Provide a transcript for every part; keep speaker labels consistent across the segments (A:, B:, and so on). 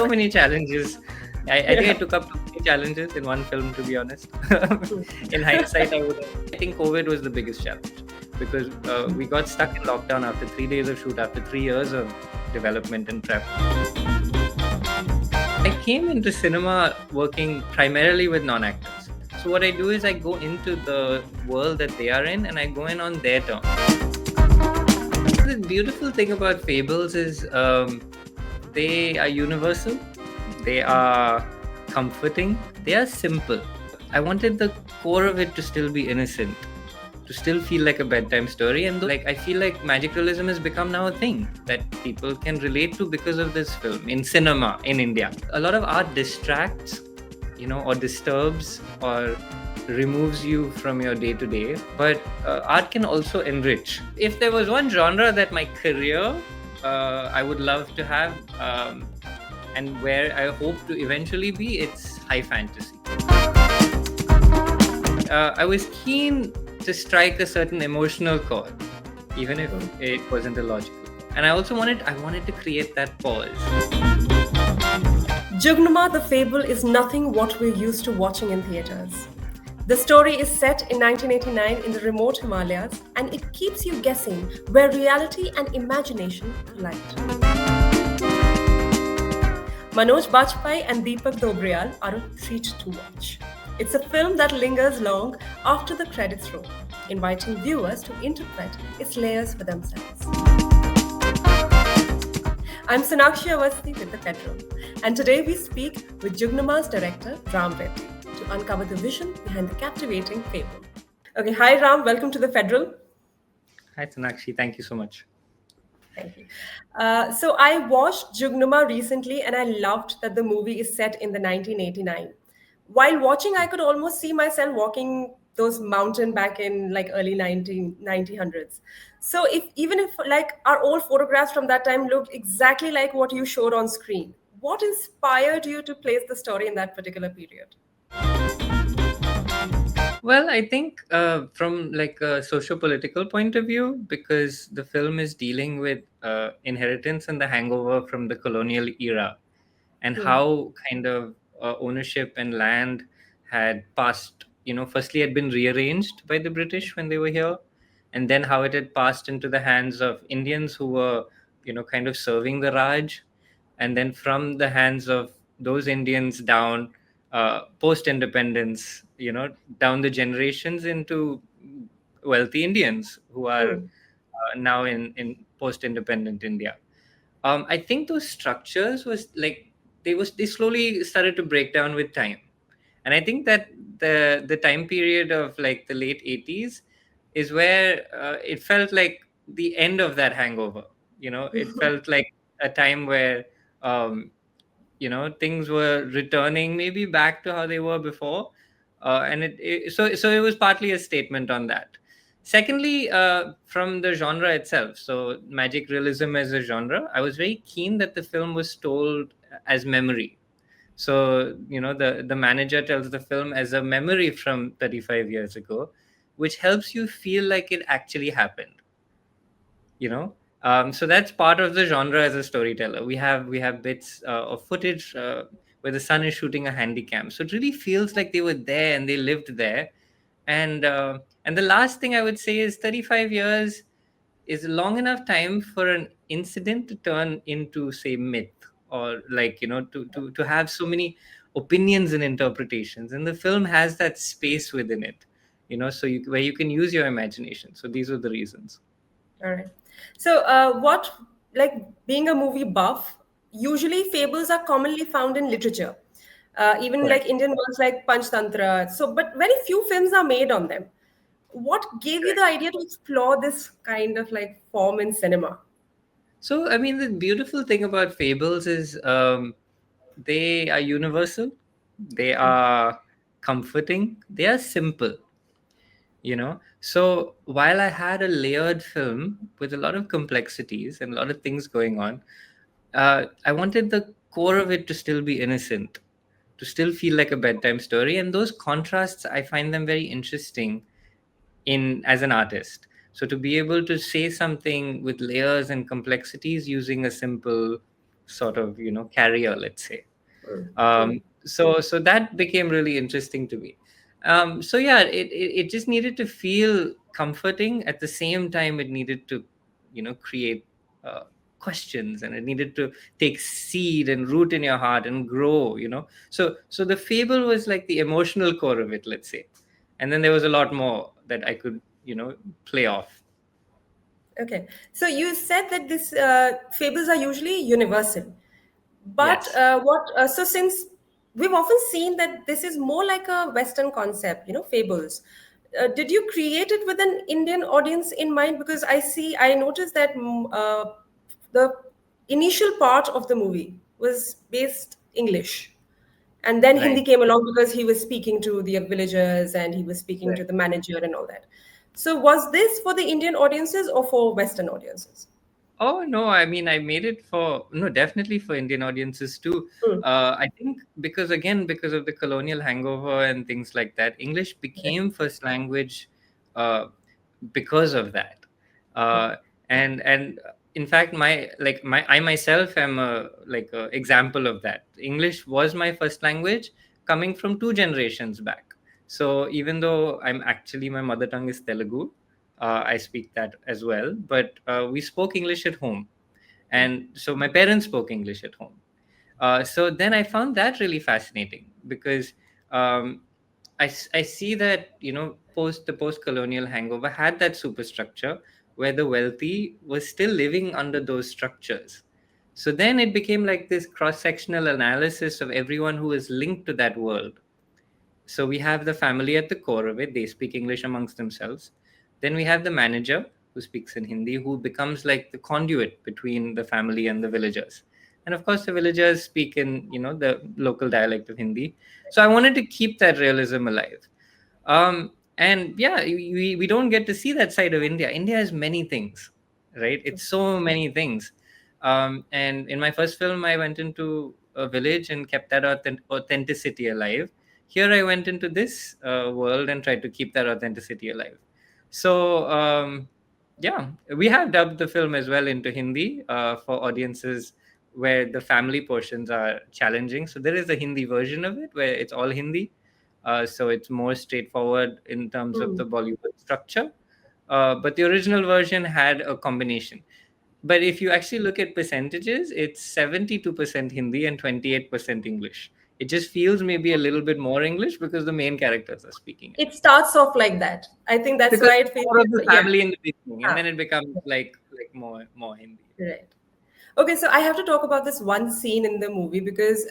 A: so many challenges. I think I
B: Yeah.
A: took up too many challenges in one film, to be honest.
B: True.
A: In hindsight, I think COVID was the biggest challenge because we got stuck in lockdown after 3 days of shoot, after 3 years of development and prep. I came into cinema working primarily with non-actors. So what I do is I go into the world that they are in and I go in on their terms. The beautiful thing about fables is they are universal, they are comforting, they are simple. I wanted the core of it to still be innocent, to still feel like a bedtime story. And like I feel like magic realism has become now a thing that people can relate to because of this film in cinema in India. A lot of art distracts, or disturbs or removes you from your day to day, but art can also enrich. If there was one genre that my career I would love to have, and where I hope to eventually be, it's high fantasy. I was keen to strike a certain emotional chord, even if it wasn't a logical. And I also wanted to create that pause.
B: Jugnuma the Fable is nothing what we're used to watching in theaters. The story is set in 1989 in the remote Himalayas, and it keeps you guessing where reality and imagination collide. Manoj Bajpayee and Deepak Dobriyal are a treat to watch. It's a film that lingers long after the credits roll, inviting viewers to interpret its layers for themselves. I'm Sonakshi Awasthi with TheFederal, and today we speak with Jugnuma's director, Raam Reddy, to uncover the vision behind the captivating Fable. Okay, hi Ram, welcome to TheFederal.
A: Hi Sonakshi, thank you so much.
B: Thank you. So I watched Jugnuma recently, and I loved that the movie is set in the 1989. While watching, I could almost see myself walking those mountain back in like early 1900s. So if like our old photographs from that time looked exactly like what you showed on screen, what inspired you to place the story in that particular period?
A: Well, I think from like a socio-political point of view, because the film is dealing with inheritance and the hangover from the colonial era, and how kind of ownership and land had passed. Firstly, had been rearranged by the British when they were here, and then how it had passed into the hands of Indians who were, kind of serving the Raj, and then from the hands of those Indians down post-independence, down the generations into wealthy Indians who are now in post-independent India. I think those structures was like they slowly started to break down with time, and I think that the time period of like the late 80s is where it felt like the end of that hangover. It felt like a time where um, things were returning maybe back to how they were before, and so it was partly a statement on that. Secondly, from the genre itself, so magic realism as a genre, I was very keen that the film was told as memory. So the manager tells the film as a memory from 35 years ago, which helps you feel like it actually happened. So that's part of the genre as a storyteller. We have bits of footage where the son is shooting a handy cam, so it really feels like they were there and they lived there. And the last thing I would say is 35 years is long enough time for an incident to turn into, say, myth, or like to have so many opinions and interpretations, and the film has that space within it, so where you can use your imagination. So these are the reasons.
B: All right. So, what, like being a movie buff, usually fables are commonly found in literature, even like
A: Correct.
B: Indian ones like Panchtantra. So, but very few films are made on them. What gave you the idea to explore this kind of like form in cinema?
A: So, I mean, the beautiful thing about fables is they are universal, they are comforting, they are simple. So while I had a layered film with a lot of complexities and a lot of things going on, I wanted the core of it to still be innocent, to still feel like a bedtime story. And those contrasts, I find them very interesting in as an artist. So to be able to say something with layers and complexities using a simple sort of, carrier, let's say.
B: Mm.
A: So that became really interesting to me. So yeah, it just needed to feel comforting. At the same time, it needed to, create uh, questions, and it needed to take seed and root in your heart and grow. So the Fable was like the emotional core of it, let's say, and then there was a lot more that I could, play off.
B: Okay. So you said that this fables are usually universal. But
A: Yes.
B: so since we've often seen that this is more like a Western concept, fables. Did you create it with an Indian audience in mind? Because I noticed that the initial part of the movie was based English. And then Hindi
A: Right.
B: came along because he was speaking to the villagers and he was speaking to
A: Right.
B: the manager and all that. So was this for the Indian audiences or for Western audiences?
A: Oh no, I mean, I made it for, no, definitely for Indian audiences too.
B: Hmm.
A: I think because of the colonial hangover and things like that, English became first language uh, because of that. Uh, and in fact, I myself am a example of that. English was my first language coming from two generations back. So even though my mother tongue is Telugu, I speak that as well. But we spoke English at home, and so my parents spoke English at home. So then I found that really fascinating because um, I see that the post colonial hangover had that superstructure where the wealthy was still living under those structures. So then it became like this cross sectional analysis of everyone who is linked to that world. So we have the family at the core of it. They speak English amongst themselves. Then we have the manager who speaks in Hindi, who becomes like the conduit between the family and the villagers. And of course, the villagers speak in, the local dialect of Hindi. So I wanted to keep that realism alive. And yeah, we don't get to see that side of India. India has many things, right? It's so many things. And in my first film, I went into a village and kept that authenticity alive. Here I went into this world and tried to keep that authenticity alive. So yeah, we have dubbed the film as well into Hindi for audiences where the family portions are challenging. So there is a Hindi version of it where it's all Hindi. So it's more straightforward in terms of
B: Hmm.
A: the Bollywood structure. But the original version had a combination. But if you actually look at percentages, it's 72% Hindi and 28% English. It just feels maybe a little bit more English because the main characters are speaking it.
B: It starts off like that. I think that's
A: Because
B: why it feels,
A: more of the
B: yeah.
A: family in the beginning, and
B: Ah,
A: then it becomes like more Hindi.
B: right. Okay, so I have to talk about this one scene in the movie because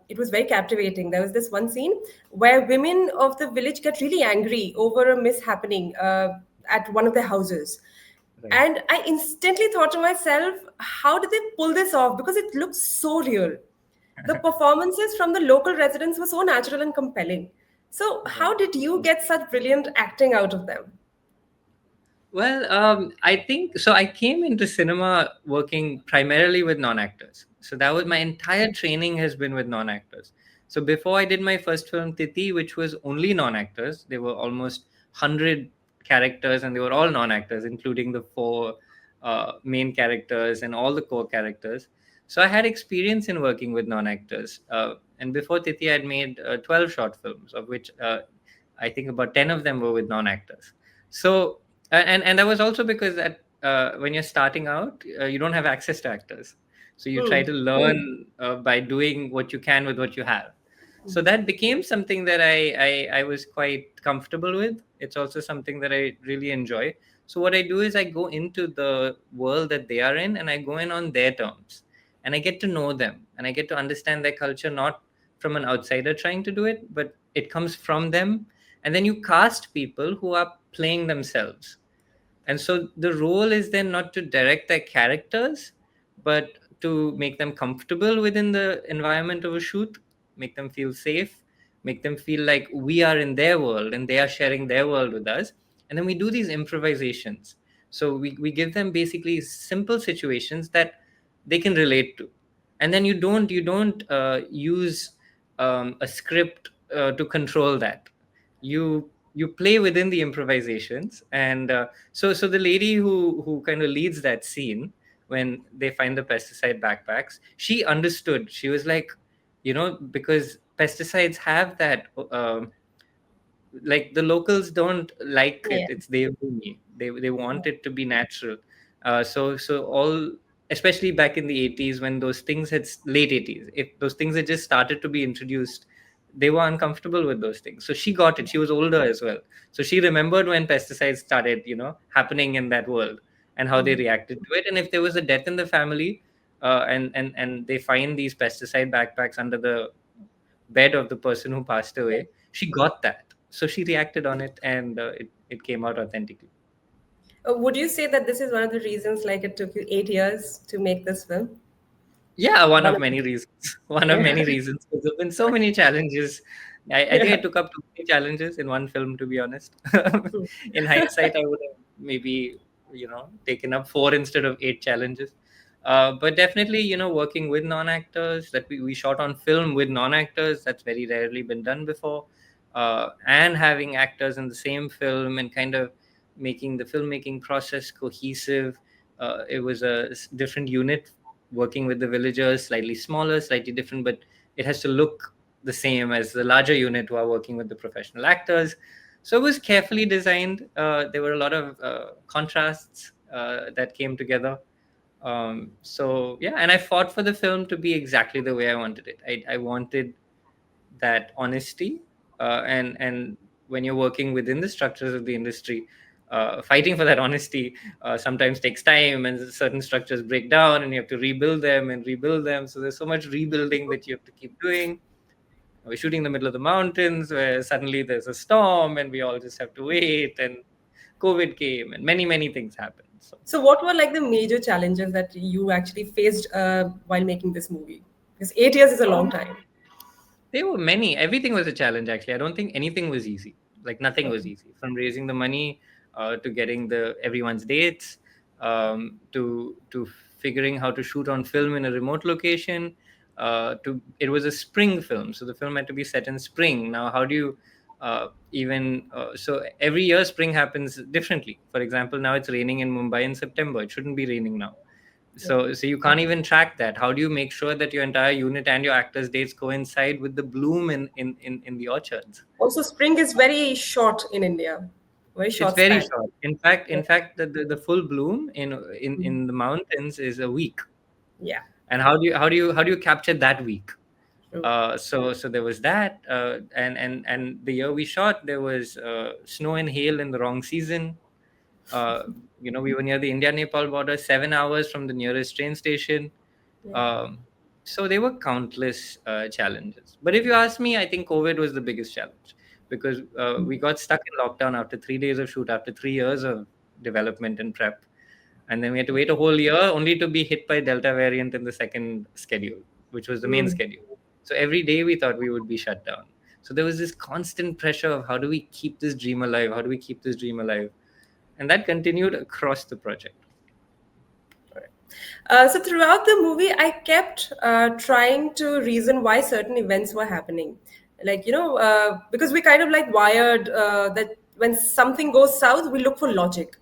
B: it was very captivating. There was this one scene where women of the village get really angry over a mishappening at one of their houses.
A: Right.
B: And I instantly thought to myself, how did they pull this off? Because it looks so real. The performances from the local residents were so natural and compelling. So,
A: Right.
B: how did you get such brilliant acting out of them?
A: Well, I think so. I came into cinema working primarily with non-actors. So that was my entire training has been with non-actors. So before I did my first film, Titi, which was only non-actors, there were almost 100 characters, and they were all non-actors, including the four main characters and all the core characters. So I had experience in working with non-actors. And before Titi, I had made 12 short films, of which I think about 10 of them were with non-actors. So and that was also because that when you're starting out, you don't have access to actors, so you try
B: Hmm.
A: to learn by doing what you can with what you have. So that became something that I was quite comfortable with. It's also something that I really enjoy. So what I do is I go into the world that they are in, and I go in on their terms, and I get to know them, and I get to understand their culture, not from an outsider trying to do it, but it comes from them. And then you cast people who are playing themselves, and so the role is then not to direct their characters, but to make them comfortable within the environment of a shoot, make them feel safe, make them feel like we are in their world and they are sharing their world with us. And then we do these improvisations. So we give them basically simple situations that they can relate to. And then you don't use a script to control that. You play within the improvisations, and so the lady who kind of leads that scene, when they find the pesticide backpacks. She understood. She was like, because pesticides have that, like the locals don't like it.
B: Yeah.
A: It's devbhoomi. They want it to be natural. So all, especially back in the 80s, when those things late 80s, if those things had just started to be introduced, they were uncomfortable with those things. So she got it. She was older as well, so she remembered when pesticides started, happening in that world, and how they
B: Mhm.
A: reacted to it. And if there was a death in the family, and they find these pesticide backpacks under the bed of the person who passed
B: Yeah.
A: away, she got that. So she reacted on it, and it came out authentically.
B: Would you say that this is one of the reasons, like, it took you 8 years to make this film?
A: Yeah, one
B: One
A: of
B: of
A: many
B: the,
A: reasons. One of
B: yeah.
A: many reasons. There's been so many challenges. I think I
B: Yeah.
A: took up too many challenges in one film, to be honest.
B: Hmm.
A: In hindsight, I would have maybe, taken up four instead of eight challenges. But definitely, working with non-actors, that we shot on film with non-actors, that's very rarely been done before. And having actors in the same film, and kind of making the filmmaking process cohesive. It was a different unit working with the villagers, slightly smaller, slightly different, but it has to look the same as the larger unit who are working with the professional actors. So it was carefully designed. There were a lot of contrasts that came together. So yeah, and I fought for the film to be exactly the way I wanted it. I wanted that honesty, and when you're working within the structures of the industry, fighting for that honesty sometimes takes time, and certain structures break down, and you have to rebuild them and rebuild them. So there's so much rebuilding that you have to keep doing. We're shooting in the middle of the mountains, where suddenly there's a storm, and we all just have to wait, and COVID came, and many things happened. So
B: So, what were like the major challenges that you actually faced while making this movie? Because 8 years is a long
A: um,
B: time.
A: there were many. Everything was a challenge, actually. I don't think anything was easy. Like nothing was
B: Okay.
A: easy. From raising the money, to getting the everyone's dates, to figuring how to shoot on film in a remote location. To It was a spring film, so the film had to be set in spring. Now, how do you even so every year spring happens differently. For example, now it's raining in Mumbai in September. It shouldn't be raining now. So you can't even track that. How do you make sure that your entire unit and your actors' dates coincide with the bloom in the orchards?
B: Also, spring is very short in India, very
A: It's
B: short
A: very
B: span.
A: short. In fact, the full bloom
B: Mhm.
A: in the mountains is a week.
B: Yeah,
A: And how do you capture that week?
B: true.
A: So there was that, and the year we shot, there was snow and hail in the wrong season. uh, we were near the India Nepal border, 7 hours from the nearest train station.
B: Yeah.
A: Um, so there were countless challenges. But if you ask me, I think COVID was the biggest challenge, because we got stuck in lockdown after 3 days of shoot, after 3 years of development and prep. And then we had to wait a whole year only to be hit by Delta variant in the second schedule, which was the main
B: Mm.
A: schedule. So every day we thought we would be shut down. So there was this constant pressure of, how do we keep this dream alive? How do we keep this dream alive? And that continued across the project.
B: So throughout the movie, I kept trying to reason why certain events were happening. Like, because we kind of like wired that when something goes south, we look for logic.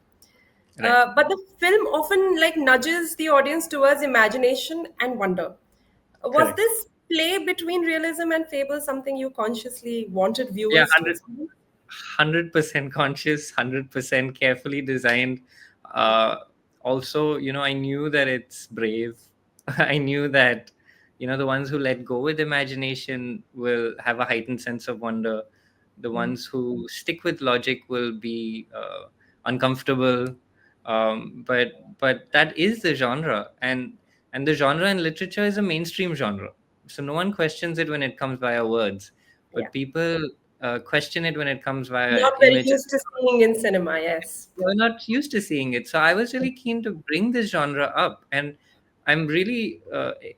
A: Right.
B: But the film often like nudges the audience towards imagination and wonder. Was
A: Correct.
B: this play between realism and fable something you consciously wanted
A: Yeah,
B: viewers to
A: 100
B: experience?
A: 100% conscious, 100% carefully designed. Uh, Also, I knew that it's brave. I knew that, the ones who let go with imagination will have a heightened sense of wonder. The ones who stick with logic will be uncomfortable. But that is the genre, and the genre in literature is a mainstream genre. So no one questions it when it comes via words,
B: Yeah.
A: but people question it when it comes via
B: Not very
A: image.
B: used to seeing in cinema, yes.
A: We're not used to seeing it. So I was really keen to bring this genre up, and I'm really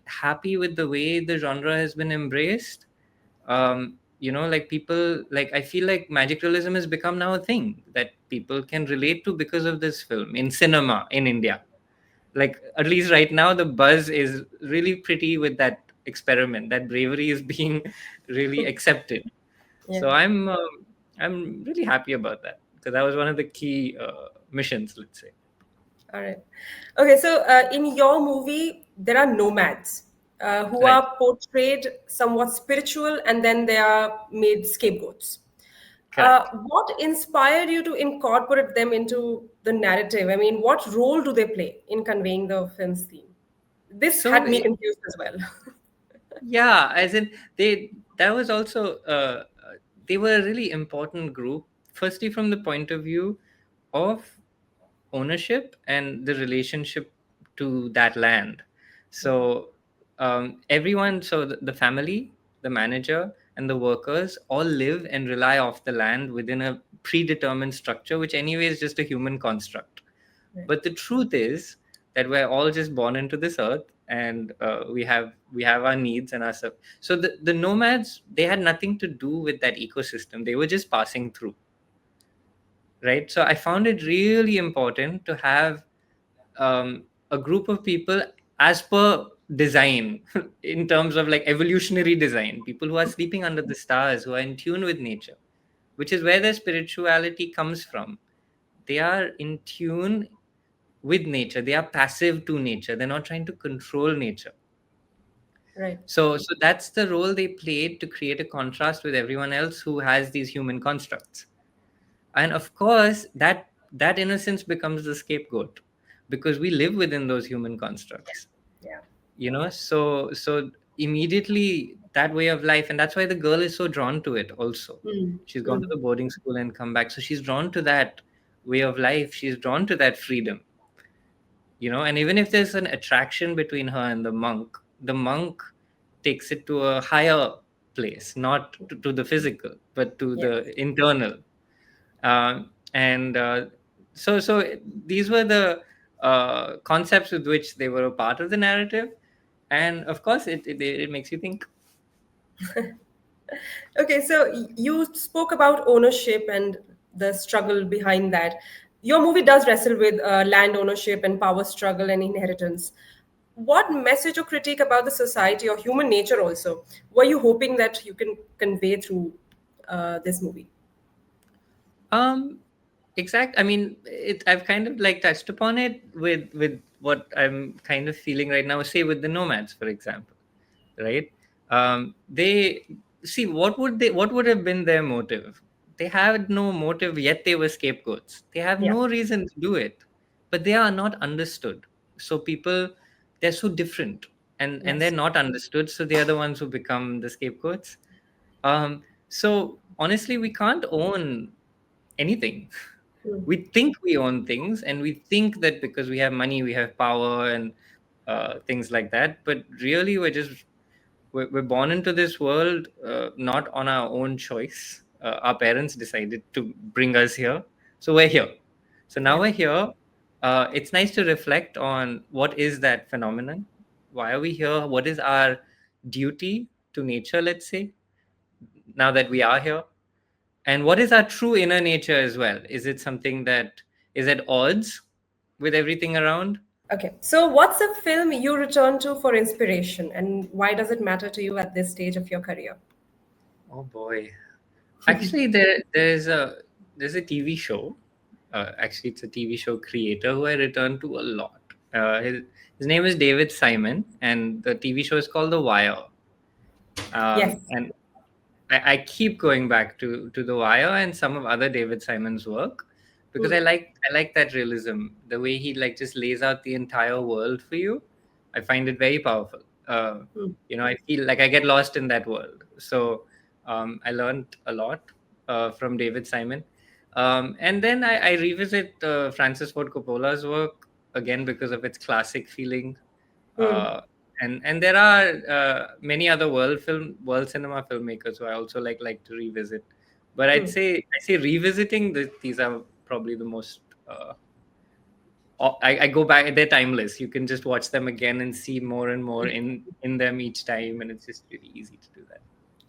A: happy with the way the genre has been embraced. Like people, like I feel like magic realism has become now a thing that people can relate to because of this film in cinema in India. Like at least right now, the buzz is really pretty with that experiment. That bravery is being really accepted.
B: Yeah.
A: So I'm really happy about that, because that was one of the key missions, let's say.
B: All right. Okay, so in your movie, there are nomads who
A: Right.
B: are portrayed somewhat spiritual and then they are made scapegoats.
A: Correct.
B: What inspired you to incorporate them into the narrative? I mean, what role do they play in conveying the film's theme? This
A: So
B: had me confused as well.
A: yeah, as in that was also they were a really important group. Firstly, from the point of view of ownership and the relationship to that land. So everyone, so the family, the manager, and the workers all live and rely off the land within a predetermined structure, which anyway is just a human construct.
B: Right.
A: But the truth is that we're all just born into this earth, and we have our needs and our stuff. So the nomads, they had nothing to do with that ecosystem. They were just passing through, right? So I found it really important to have a group of people as per design in terms of like evolutionary design, people who are sleeping under the stars, who are in tune with nature, which is where their spirituality comes from. They are in tune with nature, they are passive to nature, they're not trying to control nature.
B: Right.
A: So that's the role they played, to create a contrast with everyone else who has these human constructs. And of course that innocence becomes the scapegoat, because we live within those human constructs,
B: Yeah.
A: so immediately that way of life. And that's why the girl is so drawn to it also.
B: Mm.
A: She's gone to
B: Mm.
A: the boarding school and come back, so she's drawn to that way of life, she's drawn to that freedom. And even if there's an attraction between her and the monk takes it to a higher place, not to the physical but to
B: Yes.
A: the internal. And so these were the concepts with which they were a part of the narrative. And of course it makes you think.
B: Okay, so you spoke about ownership and the struggle behind that. Your movie does wrestle with land ownership and power struggle and inheritance. What message or critique about the society or human nature also were you hoping that you can convey through this movie?
A: um I mean, I've kind of like touched upon it with what I'm kind of feeling right now, say with the nomads, for example, right? They see, what would have been their motive? They had no motive, yet they were scapegoats. They have
B: Yeah.
A: no reason to do it, but they are not understood. So people, they're so different, and they're
B: Yes.
A: not understood, so they are the ones who become the scapegoats. So honestly, we can't own anything.
B: Mm.
A: We think we own things, and we think that because we have money we have power and things like that, but really we're born into this world, not on our own choice. Our parents decided to bring us here, so we're here. So now
B: Yeah.
A: we're here. It's nice to reflect on what is that phenomenon, why are we here, what is our duty to nature, let's say, now that we are here, and what is our true inner nature as well. Is it something that is at odds with everything around?
B: Okay. So, what's a film you return to for inspiration, and why does it matter to you at this stage of your career?
A: Oh boy. Actually, there's a TV show. Actually, it's a TV show creator who I return to a lot. His name is David Simon, and the TV show is called The Wire.
B: Yes.
A: And I keep going back to The Wire and some of other David Simon's work, because
B: Mm.
A: I like that realism, the way he like just lays out the entire world for you. I find it very powerful.
B: Mm.
A: I feel like I get lost in that world. So I learned a lot from David Simon. And then I revisit Francis Ford Coppola's work again because of its classic feeling.
B: Mm.
A: Uh, and there are many other world cinema filmmakers who I also like to revisit. But
B: Mm.
A: I say revisiting these are probably the most. I go back; they're timeless. You can just watch them again and see more and more in them each time, and it's just really easy to do that.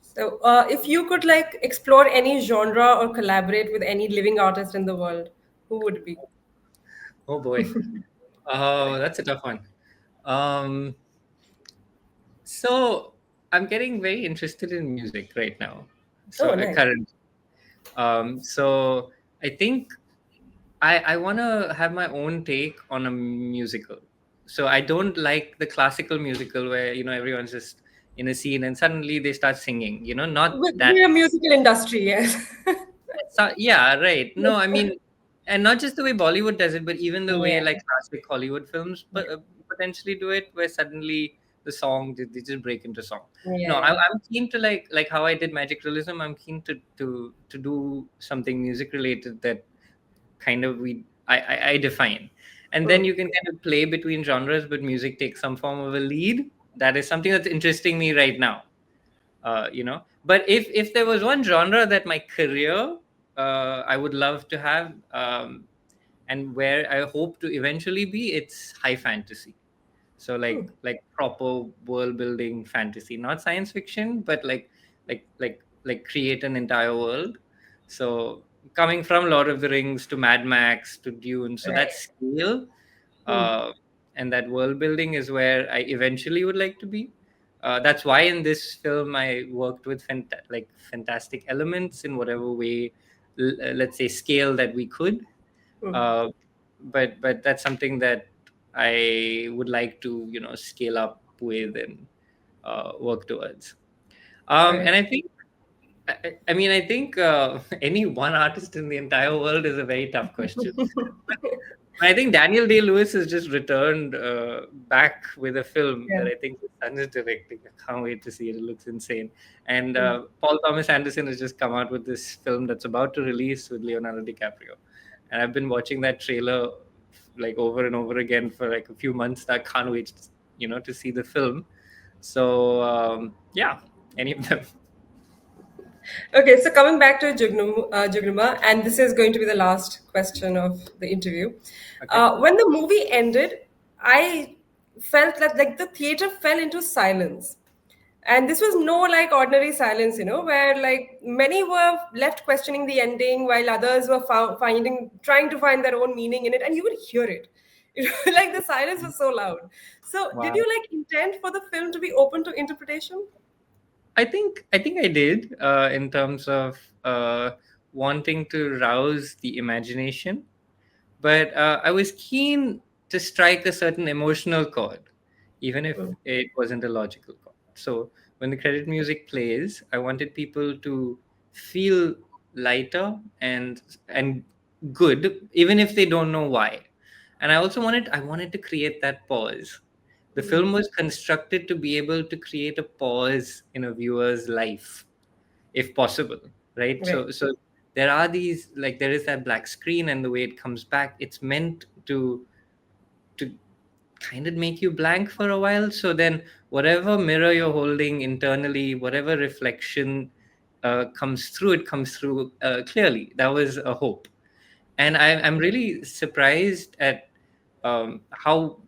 B: So, if you could like explore any genre or collaborate with any living artist in the world, who would it be?
A: Oh boy, oh that's a tough one. Um, so I'm getting very interested in music right now. So
B: Oh, nice.
A: current. So I think I want to have my own take on a musical. So I don't like the classical musical where, everyone's just in a scene and suddenly they start singing, not that.
B: We're a musical industry, yes.
A: So, yeah, right. No, I mean, and not just the way Bollywood does it, but even the way
B: Yeah,
A: like classic Hollywood films
B: yeah,
A: potentially do it, where suddenly the song they just break into song. No,
B: yeah,
A: I'm keen to like how I did magic realism. I'm keen to do something music related that kind of I define, and then
B: mm,
A: you can kind of play between genres, but music takes some form of a lead. That is something that's interesting me right now. But if there was one genre that my career I would love to have, and where I hope to eventually be, it's high fantasy. So
B: mm,
A: like proper world building fantasy, not science fiction, but like create an entire world. So coming from Lord of the Rings to Mad Max to Dune, so that
B: right.
A: scale
B: Mm,
A: uh, and that world building is where I eventually would like to be. That's why in this film I worked with fantastic elements in whatever way, let's say, scale that we could.
B: mm,
A: Uh, but that's something that I would like to scale up with and work towards.
B: right.
A: And I think I mean I think any one artist in the entire world is a very tough question. I think Daniel Day Lewis has just returned back with a film
B: Yeah.
A: that I think his son is directing. I can't wait to see it. It looks insane. And
B: Mm.
A: Paul Thomas Anderson has just come out with this film that's about to release with Leonardo DiCaprio. And I've been watching that trailer like over and over again for like a few months. I can't wait, to see the film. So yeah, any of them.
B: Okay, so coming back to Jugnuma, and this is going to be the last question of the interview.
A: Okay.
B: When the movie ended, I felt that like the theater fell into silence. And this was no like ordinary silence, where like many were left questioning the ending while others were trying to find their own meaning in it, and you would hear it. Like the silence was so loud. So, did you
A: Wow.
B: like intend for the film to be open to interpretation?
A: I think I did in terms of wanting to rouse the imagination, but I was keen to strike a certain emotional chord, even if
B: Mm,
A: it wasn't a logical chord. So when the credit music plays, I wanted people to feel lighter and good, even if they don't know why. And I wanted to create that pause. The film was constructed to be able to create a pause in a viewer's life, if possible, right?
B: right.
A: So there are these, like, there is that black screen, and the way it comes back, it's meant to kind of make you blank for a while. So then whatever mirror you're holding internally, whatever reflection comes through, it comes through clearly. That was a hope. And I'm really surprised at how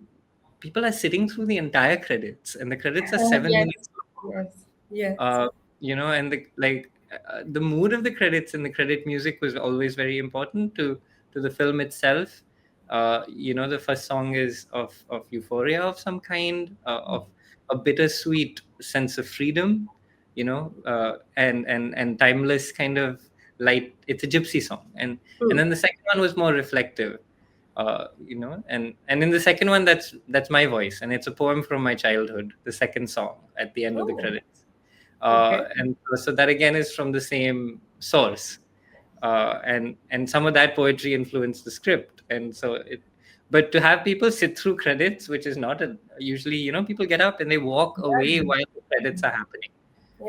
A: people are sitting through the entire credits, and the credits are 7 minutes.
B: Yes, yes, yes.
A: uh, and the mood of the credits and the credit music was always very important to the film itself. The first song is of euphoria of some kind, of a bittersweet sense of freedom, and timeless kind of light. It's a gypsy song, and
B: Hmm.
A: then the second one was more reflective. And in the second one, that's my voice, and it's a poem from my childhood, the second song at the end of the
B: Oh,
A: credits.
B: okay.
A: And so that again is from the same source. And some of that poetry influenced the script. And so but to have people sit through credits, which is not usually, people get up and they walk away
B: Yeah,
A: while the credits are happening.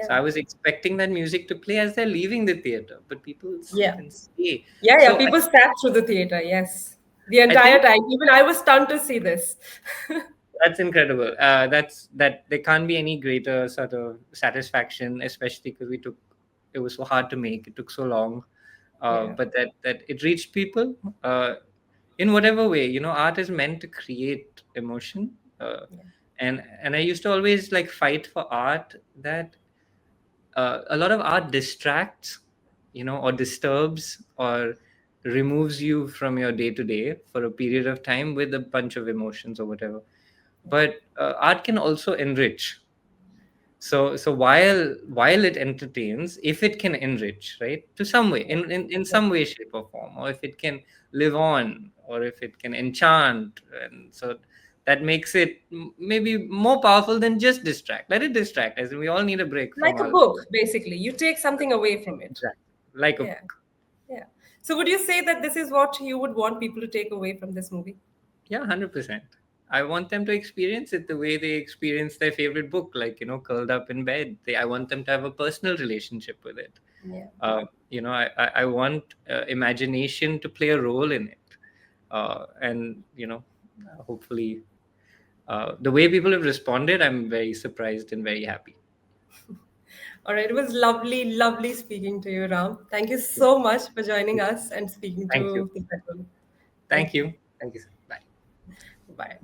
A: So
B: yeah,
A: I was expecting that music to play as they're leaving the theater, but people sit
B: yeah,
A: and stay.
B: yeah, yeah.
A: So I,
B: People sat through the theater. Yes, the
A: I
B: entire
A: think
B: time. Even I was stunned to see this.
A: that's incredible. That there can't be any greater sort of satisfaction, especially because it was so hard to make. It took so long,
B: Yeah,
A: but that it reached people in whatever way. Art is meant to create emotion,
B: yeah,
A: and I used to always like fight for art that a lot of art distracts, or disturbs or removes you from your day to day for a period of time with a bunch of emotions or whatever. But art can also enrich. So while it entertains, if it can enrich, right, to some way, in some way, shape or form, or if it can live on, or if it can enchant. And so that makes it maybe more powerful than just distract. Let it distract, as in we all need a break
B: Like
A: from
B: a
A: all.
B: book, basically. You take something away from it.
A: Exactly. Like a
B: Yeah.
A: book.
B: Yeah. So would you say that this is what you would want people to take away from this movie?
A: Yeah, 100%. I want them to experience it the way they experience their favorite book, like, curled up in bed. I want them to have a personal relationship with it.
B: Yeah.
A: I want imagination to play a role in it. And, hopefully, the way people have responded, I'm very surprised and very happy.
B: All right. It was lovely, lovely speaking to you, Ram. Thank you
A: Yeah.
B: so much for joining us and speaking
A: Thank you.
B: to the federal. Thank
A: Thank
B: you.
A: you. Thank you, sir. Bye.
B: Bye.